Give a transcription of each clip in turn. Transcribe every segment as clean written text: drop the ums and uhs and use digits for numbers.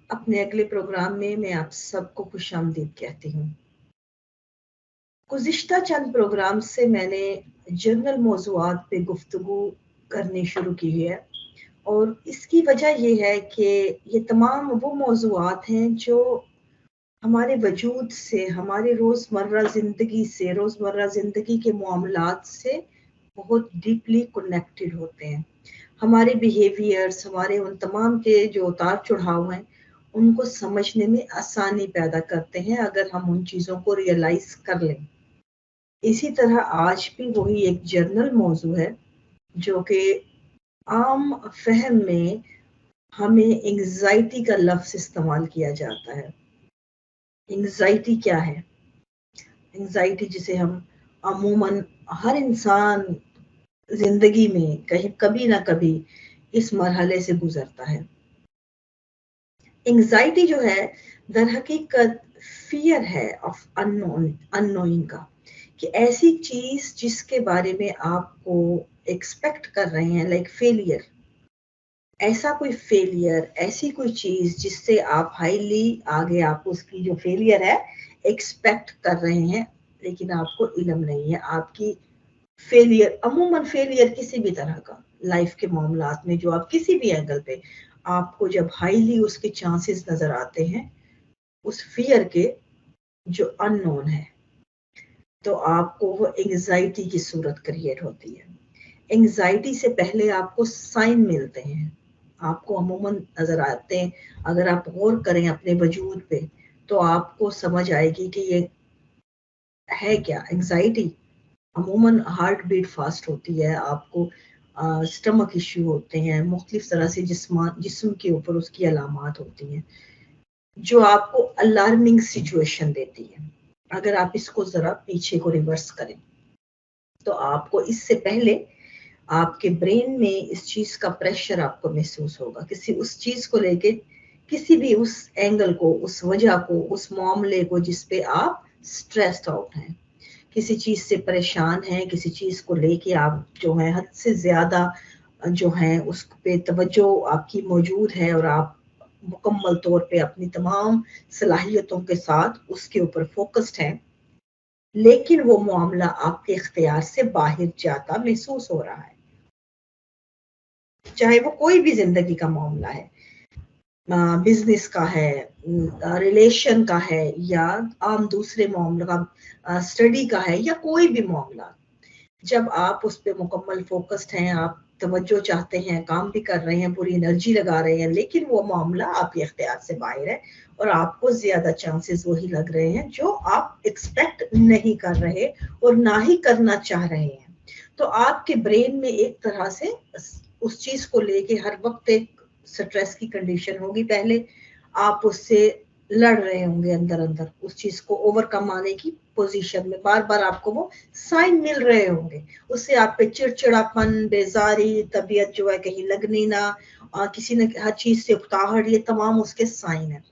अपने अगले प्रोग्राम में मैं आप सबको खुशामदीद कहती हूँ। गुज़िश्ता चंद प्रोग्राम से मैंने जनरल मौज़ूआत पे गुफ्तगू करनी शुरू की है और इसकी वजह ये है कि ये तमाम वो मौज़ूआत हैं जो हमारे वजूद से, हमारे रोज़मर्रा ज़िंदगी के मामलात से बहुत डीपली कनेक्टेड होते हैं। हमारे बिहेवियर्स, हमारे उन तमाम के जो उतार चढ़ाव हैं, उनको समझने में आसानी पैदा करते हैं अगर हम उन चीज़ों को रियलाइज़ कर लें। इसी तरह आज भी वही एक जनरल मौजू है जो कि आम फहम में हमें एंग्जाइटी का लफ्ज़ इस्तेमाल किया जाता है। एंग्जाइटी क्या है? एंग्जाइटी जिसे हम अमूमन हर इंसान जिंदगी में कहीं कभी ना कभी इस मरहले से गुजरता है। एंग्जाइटी जो है दर हकीकत फियर है ऑफ अननोइंग का, कि ऐसी चीज जिसके बारे में आपको एक्सपेक्ट कर रहे हैं, लाइक फेलियर, ऐसा कोई फेलियर, ऐसी कोई चीज जिससे आप हाईली आगे आप उसकी जो फेलियर है एक्सपेक्ट कर रहे हैं, लेकिन आपको इल्म नहीं है। आपकी फेलियर, अमूमन फेलियर किसी भी तरह का लाइफ के मामलात में जो आप किसी भी एंगल पे आपको जब हाईली उसके चांसेस नजर आते हैं उस फियर के जो अननोन है, तो आपको वो एंग्जाइटी की सूरत क्रिएट होती है। एंग्जाइटी से पहले आपको साइन मिलते हैं, आपको अमूमन नजर आते हैं। अगर आप गौर करें अपने वजूद पे तो आपको समझ आएगी कि ये है क्या। एंग्जाइटी अमूमन हार्ट बीट फास्ट होती है, आपको स्टमक इश्यू होते हैं, मुख्तलिफ तरह से जिस्म के ऊपर उसकी अलामात होती हैं जो आपको अलार्मिंग सिचुएशन देती है। अगर आप इसको जरा पीछे को रिवर्स करें तो आपको इससे पहले आपके ब्रेन में इस चीज का प्रेशर आपको महसूस होगा, किसी उस चीज को लेके, किसी भी उस एंगल को, उस वजह को, उस मामले को जिस पे आप स्ट्रेस्ड आउट हैं, किसी चीज से परेशान हैं, किसी चीज को लेके आप जो है हद से ज्यादा जो है उस पे तवज्जो आपकी मौजूद है और आप मुकम्मल तौर पे अपनी तमाम सलाहियतों के साथ उसके ऊपर फोकस्ड हैं, लेकिन वो मामला आपके इख्तियार से बाहर जाता महसूस हो रहा है। चाहे वो कोई भी जिंदगी का मामला है, बिजनेस का है, रिलेशन का है, या आम दूसरे मामला का, स्टडी का है, या कोई भी मामला, जब आप उस पर मुकम्मल फोकस्ड हैं, आप तवज्जो चाहते हैं, काम भी कर रहे हैं, पूरी एनर्जी लगा रहे हैं, लेकिन वो मामला आपके इख्तियार से बाहर है और आपको ज्यादा चांसेस वही लग रहे हैं जो आप एक्सपेक्ट नहीं कर रहे और ना ही करना चाह रहे हैं, तो आपके ब्रेन में एक तरह से उस चीज को लेके हर वक्त एक स्ट्रेस की कंडीशन होगी। पहले आप उससे लड़ रहे होंगे अंदर अंदर, उस चीज को ओवरकम आने की पोजीशन में बार बार आपको वो साइन मिल रहे होंगे, उससे आप पे चिड़चिड़ापन, बेजारी, तबीयत जो है कहीं लगनी ना, किसी न हर चीज से उकताहट, ये तमाम उसके साइन है।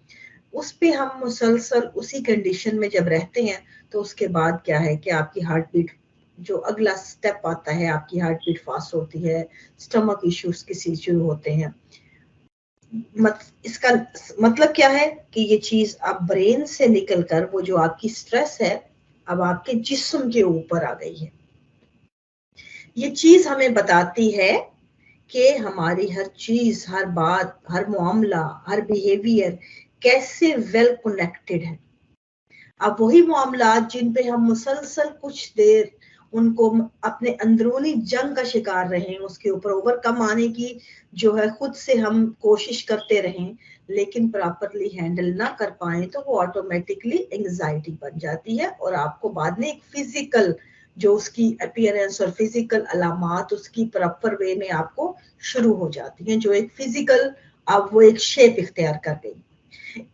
उस पे हम मुसलसल उसी कंडीशन में जब रहते हैं तो उसके बाद क्या है कि आपकी हार्ट बीट, जो अगला स्टेप आता है, आपकी हार्ट बीट फास्ट होती है, स्टमक इश्यूज किसी शुरू होते हैं। इसका मतलब क्या है कि ये चीज अब ब्रेन से निकलकर वो जो आपकी स्ट्रेस है अब आपके जिस्म के ऊपर आ गई है। ये चीज हमें बताती है कि हमारी हर चीज, हर बात, हर मामला, हर बिहेवियर कैसे वेल कनेक्टेड है। अब वही मामला जिन पे हम मुसलसल कुछ देर उनको अपने अंदरूनी जंग का शिकार रहे, उसके ऊपर ओवरकम आने की जो है खुद से हम कोशिश करते रहें, लेकिन प्रॉपरली हैंडल ना कर पाए, तो वो ऑटोमेटिकली एंग्जाइटी बन जाती है और आपको बाद में एक फिजिकल जो उसकी अपीयरेंस और फिजिकल अलामात उसकी प्रॉपर वे में आपको शुरू हो जाती हैं, जो एक फिजिकल अब वो एक शेप इख्तियार कर गई।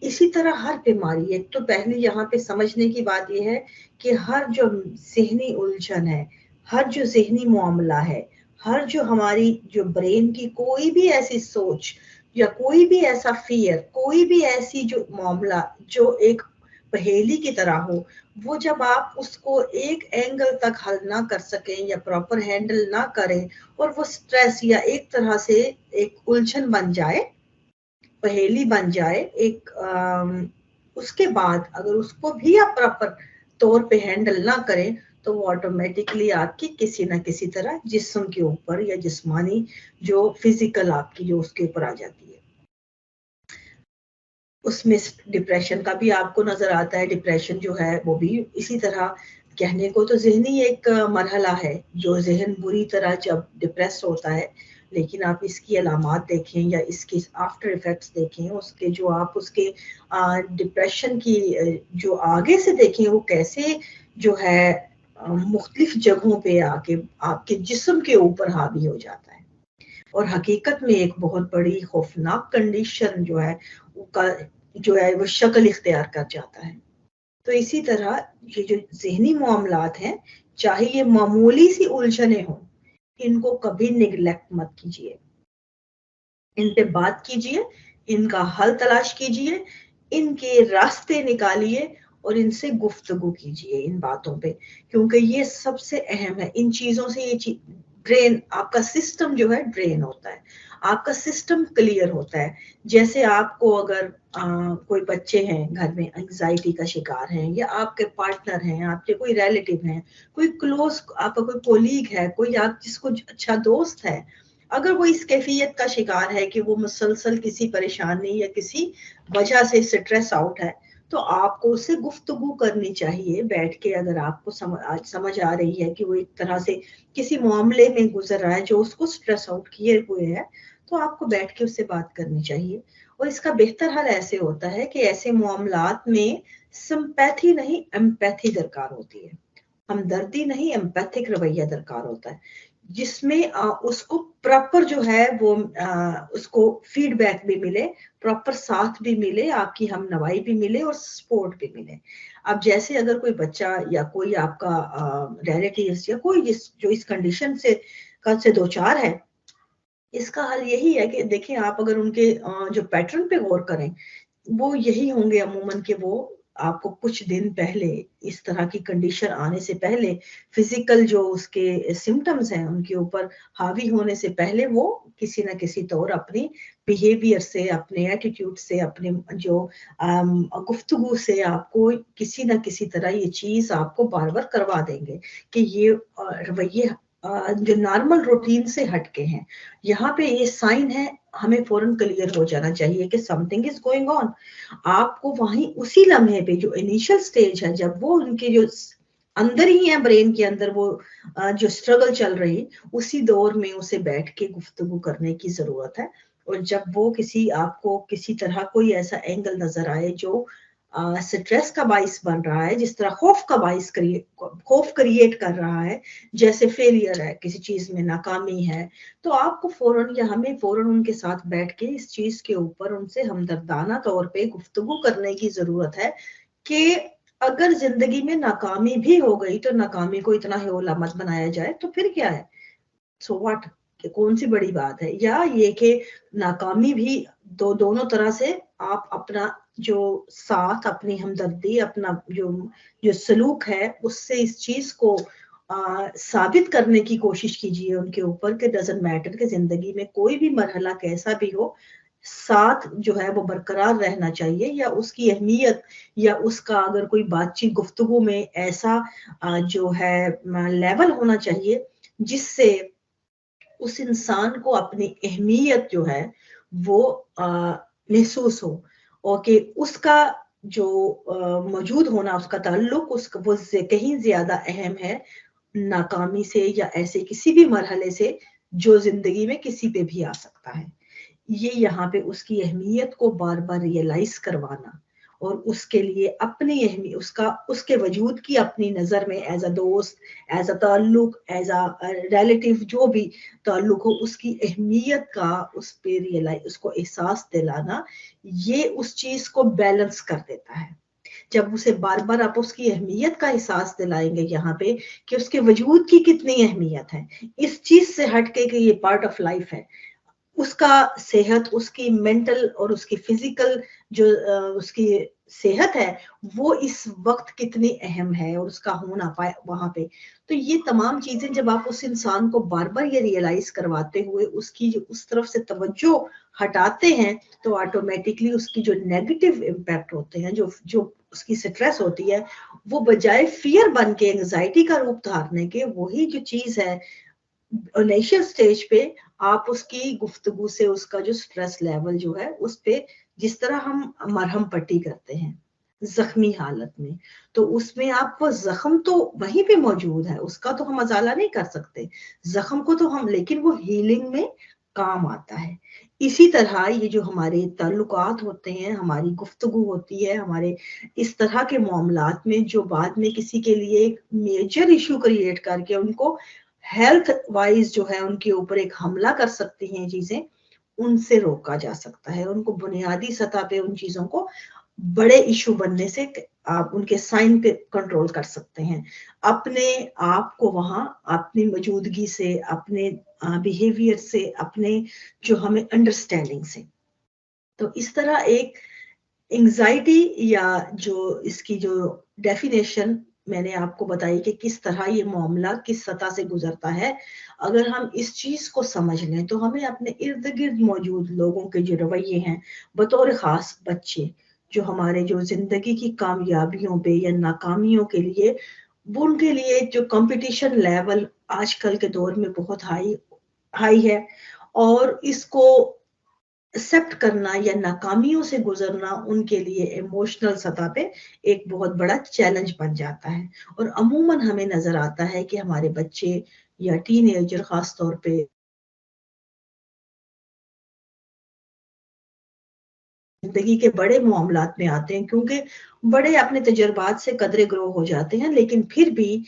इसी तरह हर बीमारी, एक तो पहले यहाँ पे समझने की बात यह है कि हर जो ज़हनी उलझन है, हर जो ज़हनी मामला है, हर जो हमारी जो ब्रेन की कोई भी ऐसी सोच या कोई भी ऐसा फियर, कोई भी ऐसी जो मामला जो एक पहेली की तरह हो, वो जब आप उसको एक एंगल तक हल ना कर सकें या प्रॉपर हैंडल ना करें और वो स्ट्रेस या एक तरह से एक उलझन बन जाए, पहेली बन जाए एक उसके बाद अगर उसको भी आप प्रॉपर तौर पे हैंडल ना करें तो वो ऑटोमेटिकली आपकी किसी ना किसी तरह जिस्म के ऊपर या जिस्मानी जो फिजिकल आपकी जो उसके ऊपर आ जाती है। उसमें डिप्रेशन का भी आपको नजर आता है। डिप्रेशन जो है वो भी इसी तरह, कहने को तो ज़हनी एक मरहला है, जो ज़हन बुरी तरह जब डिप्रेस होता है, लेकिन आप इसकी अलामात देखें या इसके आफ्टर इफेक्ट्स देखें, उसके जो आप उसके डिप्रेशन की जो आगे से देखें वो कैसे जो है मुख्तलिफ जगहों पे आके आपके जिस्म के ऊपर हावी हो जाता है और हकीकत में एक बहुत बड़ी खौफनाक कंडीशन जो है वो शक्ल इख्तियार कर जाता है। तो इसी तरह ये जो ज़हनी मामलात हैं, चाहे ये मामूली सी उलझने हों, इनको कभी निगलेक्ट मत कीजिए, इन पे बात कीजिए, इनका हल तलाश कीजिए, इनके रास्ते निकालिए और इनसे गुफ्तगू कीजिए इन बातों पे, क्योंकि ये सबसे अहम है। इन चीज़ों से ये ड्रेन, आपका सिस्टम जो है ड्रेन होता है, आपका सिस्टम क्लियर होता है। जैसे आपको अगर कोई बच्चे हैं घर में एंजाइटी का शिकार हैं, या आपके पार्टनर हैं, आपके कोई रिलेटिव हैं, कोई क्लोज आपका कोई कोलीग है, कोई आप जिसको अच्छा दोस्त है, अगर वो इस कैफियत का शिकार है कि वो मुसलसल किसी परेशानी या किसी वजह से स्ट्रेस आउट है, तो आपको उससे गुफ्तगू करनी चाहिए बैठ के। अगर आपको समझ आ रही है कि वो एक तरह से किसी मामले में गुजर रहा है जो उसको स्ट्रेस आउट किए हुए है, तो आपको बैठ के उससे बात करनी चाहिए। और इसका बेहतर हल ऐसे होता है कि ऐसे मामलात में सिंपैथी नहीं एम्पैथी दरकार होती है, हमदर्दी नहीं एम्पैथिक रवैया दरकार होता है, जिसमें उसको प्रॉपर जो है वो उसको फीडबैक भी मिले, प्रॉपर साथ भी मिले, आपकी हमनवाई भी मिले और सपोर्ट भी मिले। अब जैसे अगर कोई बच्चा या कोई आपका रिलेटिव्स या कोई जो इस कंडीशन से दो चार है, इसका हल यही है कि देखिए, आप अगर उनके जो पैटर्न पे गौर करें, वो यही होंगे अमूमन कि वो आपको कुछ दिन पहले, इस तरह की कंडीशन आने से पहले, फिजिकल जो उसके सिम्टम्स हैं उनके ऊपर हावी होने से पहले, वो किसी ना किसी तौर अपनी बिहेवियर से, अपने एटीट्यूड से, अपने जो गुफ्तगू से आपको किसी ना किसी तरह ये चीज आपको बार बार करवा देंगे कि ये रवैये जो नॉर्मल रूटीन से हटके हैं। यहाँ पे ये साइन है, हमें फौरन क्लियर हो जाना चाहिए कि समथिंग इज गोइंग ऑन। आपको वहीं उसी लम्हे पे, जो इनिशियल स्टेज है, जब वो उनके जो अंदर ही है, ब्रेन के अंदर वो जो स्ट्रगल चल रही, उसी दौर में उसे बैठ के गुफ्तगू करने की जरूरत है। और जब वो आपको किसी तरह कोई ऐसा एंगल नजर आए जो स्ट्रेस का बाइस बन रहा है, जिस तरह खौफ क्रिएट कर रहा है, जैसे फेलियर है, किसी चीज में नाकामी है, तो आपको फौरन या हमें फौरन उनके साथ बैठ के इस चीज के ऊपर उनसे हमदर्दाना तौर पे गुफ्तगू करने की जरूरत है कि अगर जिंदगी में नाकामी भी हो गई तो नाकामी को इतना होला मत बनाया जाए, तो फिर क्या है, सो व्हाट, कौन सी बड़ी बात है। या ये कि नाकामी भी दोनों तरह से आप अपना जो साथ, अपनी हमदर्दी, अपना जो सलूक है, उससे इस चीज को साबित करने की कोशिश कीजिए उनके ऊपर कि डजंट मैटर कि जिंदगी में कोई भी मरहला कैसा भी हो, साथ जो है वो बरकरार रहना चाहिए, या उसकी अहमियत या उसका अगर कोई बातचीत गुफ्तगू में ऐसा जो है लेवल होना चाहिए जिससे उस इंसान को अपनी अहमियत जो है वो महसूस हो, और कि उसका जो मौजूद होना, उसका ताल्लुक उसका वो कहीं ज्यादा अहम है नाकामी से या ऐसे किसी भी मरहले से जो जिंदगी में किसी पे भी आ सकता है। ये यहाँ पे उसकी अहमियत को बार बार रियलाइज करवाना, और उसके लिए अपनी अहमियत, उसके वजूद की अपनी नज़र में एज अ दोस्त, एज अ ताल्लुक, एज अ रिलेटिव, जो भी ताल्लुक हो, उसकी अहमियत का उस पे रियलाइज, उसको एहसास दिलाना, ये उस चीज को बैलेंस कर देता है। जब उसे बार बार आप उसकी अहमियत का एहसास दिलाएंगे यहाँ पे कि उसके वजूद की कितनी अहमियत है, इस चीज से हटके कि ये पार्ट ऑफ लाइफ है, اس کا صحت، اس کی مینٹل اور اس کی فزیکل جو اس کی صحت ہے وہ اس وقت کتنی اہم ہے اور اس کا ہونا پائے وہاں پہ. تو یہ تمام چیزیں جب آپ اس انسان کو بار بار یہ ریئلائز کرواتے ہوئے اس کی جو اس طرف سے توجہ ہٹاتے ہیں تو آٹومیٹکلی اس کی جو نیگیٹو امپیکٹ ہوتے ہیں، جو اس کی سٹریس ہوتی ہے، وہ بجائے فیئر بن کے انگزائٹی کا روپ دھارنے کے، وہی جو چیز ہے انیشل سٹیج پہ آپ اس کی گفتگو سے اس کا جو سٹریس لیول جو ہے اس پہ جس طرح ہم مرہم پٹی کرتے ہیں زخمی حالت میں، تو اس میں آپ کو زخم تو وہیں پہ موجود ہے، اس کا تو ہم ازالہ نہیں کر سکتے زخم کو تو ہم، لیکن وہ ہیلنگ میں کام آتا ہے. اسی طرح یہ جو ہمارے تعلقات ہوتے ہیں، ہماری گفتگو ہوتی ہے، ہمارے اس طرح کے معاملات میں جو بعد میں کسی کے لیے ایک میجر ایشو کریٹ کر کے ان کو ہیلتھ وائز جو ہے ان کے اوپر ایک حملہ کر سکتی ہیں چیزیں، ان سے روکا جا سکتا ہے. ان کو بنیادی سطح پہ ان چیزوں کو بڑے ایشو بننے سے آپ ان کے سائن پہ کنٹرول کر سکتے ہیں، اپنے آپ کو وہاں اپنی موجودگی سے، اپنے بیہیویئر سے، اپنے جو ہمیں انڈرسٹینڈنگ سے. تو اس طرح ایک انگزائٹی یا جو اس کی جو ڈیفینیشن میں نے آپ کو بتائی کہ کس طرح یہ معاملہ کس سطح سے گزرتا ہے، اگر ہم اس چیز کو سمجھ لیں تو ہمیں اپنے ارد گرد موجود لوگوں کے جو رویے ہیں، بطور خاص بچے جو ہمارے جو زندگی کی کامیابیوں پہ یا ناکامیوں کے لیے، وہ ان کے لیے جو کمپٹیشن لیول آج کل کے دور میں بہت ہائی ہے، اور اس کو ایکسپٹ کرنا یا ناکامیوں سے گزرنا ان کے لیے ایموشنل سطح پہ ایک بہت بڑا چیلنج بن جاتا ہے. اور عموماً ہمیں نظر آتا ہے کہ ہمارے بچے یا ٹین ایجر خاص طور پہ زندگی کے بڑے معاملات میں آتے ہیں، کیونکہ بڑے اپنے تجربات سے قدرے گرو ہو جاتے ہیں، لیکن پھر بھی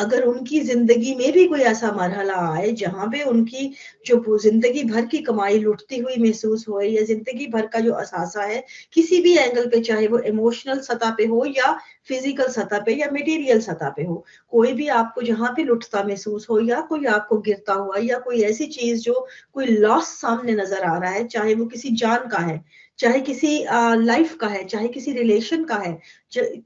اگر ان کی زندگی میں بھی کوئی ایسا مرحلہ آئے جہاں پہ ان کی جو زندگی بھر کی کمائی لٹتی ہوئی محسوس ہوئے، یا زندگی بھر کا جو اثاثہ ہے کسی بھی اینگل پہ، چاہے وہ ایموشنل سطح پہ ہو یا فزیکل سطح پہ یا میٹیریل سطح پہ ہو، کوئی بھی آپ کو جہاں پہ لٹتا محسوس ہو، یا کوئی آپ کو گرتا ہوا، یا کوئی ایسی چیز جو کوئی لاس سامنے نظر آ رہا ہے، چاہے وہ کسی جان کا ہے، چاہے کسی لائف کا ہے، چاہے کسی ریلیشن کا ہے،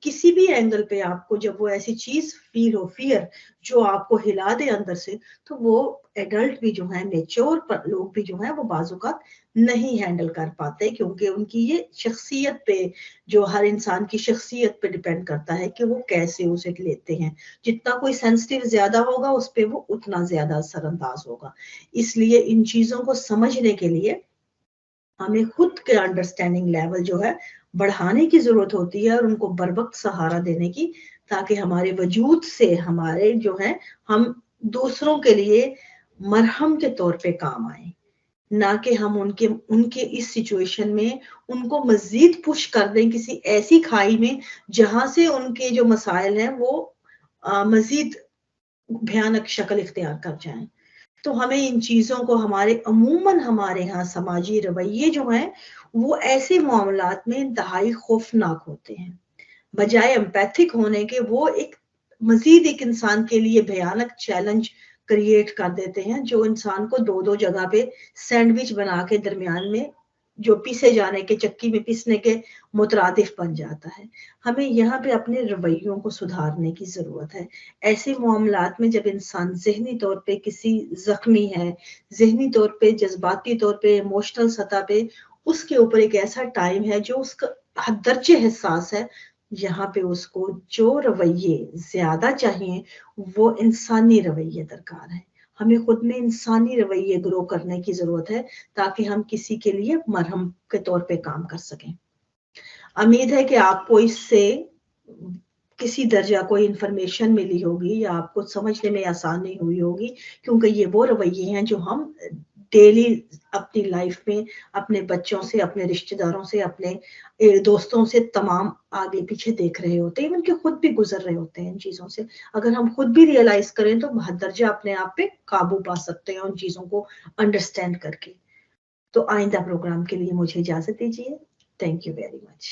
کسی بھی اینگل پہ آپ کو جب وہ ایسی چیز فیل ہو، فیئر جو آپ کو ہلا دے اندر سے، تو وہ ایڈلٹ بھی جو ہیں، میچور لوگ بھی جو ہیں، وہ بعض اوقات نہیں ہینڈل کر پاتے، کیونکہ ان کی یہ شخصیت پہ، جو ہر انسان کی شخصیت پہ ڈیپینڈ کرتا ہے کہ وہ کیسے اسے لیتے ہیں. جتنا کوئی سینسٹیو زیادہ ہوگا اس پہ وہ اتنا زیادہ اثر انداز ہوگا. اس لیے ان چیزوں کو سمجھنے کے لیے ہمیں خود کے انڈرسٹینڈنگ لیول جو ہے بڑھانے کی ضرورت ہوتی ہے، اور ان کو بر وقت سہارا دینے کی، تاکہ ہمارے وجود سے ہمارے جو ہے ہم دوسروں کے لیے مرہم کے طور پہ کام آئیں، نہ کہ ہم ان کے اس سچویشن میں ان کو مزید پش کر دیں کسی ایسی کھائی میں جہاں سے ان کے جو مسائل ہیں وہ مزید بھیانک شکل اختیار کر جائیں. تو ہمیں ان چیزوں کو ہمارے ہاں سماجی رویے جو ہیں وہ ایسے معاملات میں انتہائی خوفناک ہوتے ہیں، بجائے امپیتھک ہونے کے وہ ایک مزید ایک انسان کے لیے بھیانک چیلنج کریٹ کر دیتے ہیں، جو انسان کو دو جگہ پہ سینڈوچ بنا کے درمیان میں جو پیسے جانے کے، چکی میں پیسنے کے مترادف بن جاتا ہے. ہمیں یہاں پہ اپنے رویوں کو سدھارنے کی ضرورت ہے. ایسے معاملات میں جب انسان ذہنی طور پہ کسی زخمی ہے، ذہنی طور پہ، جذباتی طور پہ، ایموشنل سطح پہ اس کے اوپر ایک ایسا ٹائم ہے جو اس کا حد درجے حساس ہے، یہاں پہ اس کو جو رویے زیادہ چاہیے وہ انسانی رویے درکار ہیں. ہمیں خود میں انسانی رویے گرو کرنے کی ضرورت ہے تاکہ ہم کسی کے لیے مرہم کے طور پہ کام کر سکیں. امید ہے کہ آپ کو اس سے کسی درجہ کوئی انفارمیشن ملی ہوگی یا آپ کو سمجھنے میں آسانی ہوئی ہوگی، کیونکہ یہ وہ رویے ہیں جو ہم ڈیلی اپنی لائف میں اپنے بچوں سے، اپنے رشتہ داروں سے، اپنے دوستوں سے تمام آگے پیچھے دیکھ رہے ہوتے ہیں، ان کے خود بھی گزر رہے ہوتے ہیں ان چیزوں سے. اگر ہم خود بھی ریئلائز کریں تو حد درجہ اپنے آپ پہ قابو پا سکتے ہیں ان چیزوں کو انڈرسٹینڈ کر کے. تو آئندہ پروگرام کے لیے مجھے اجازت دیجیے. Thank you very much.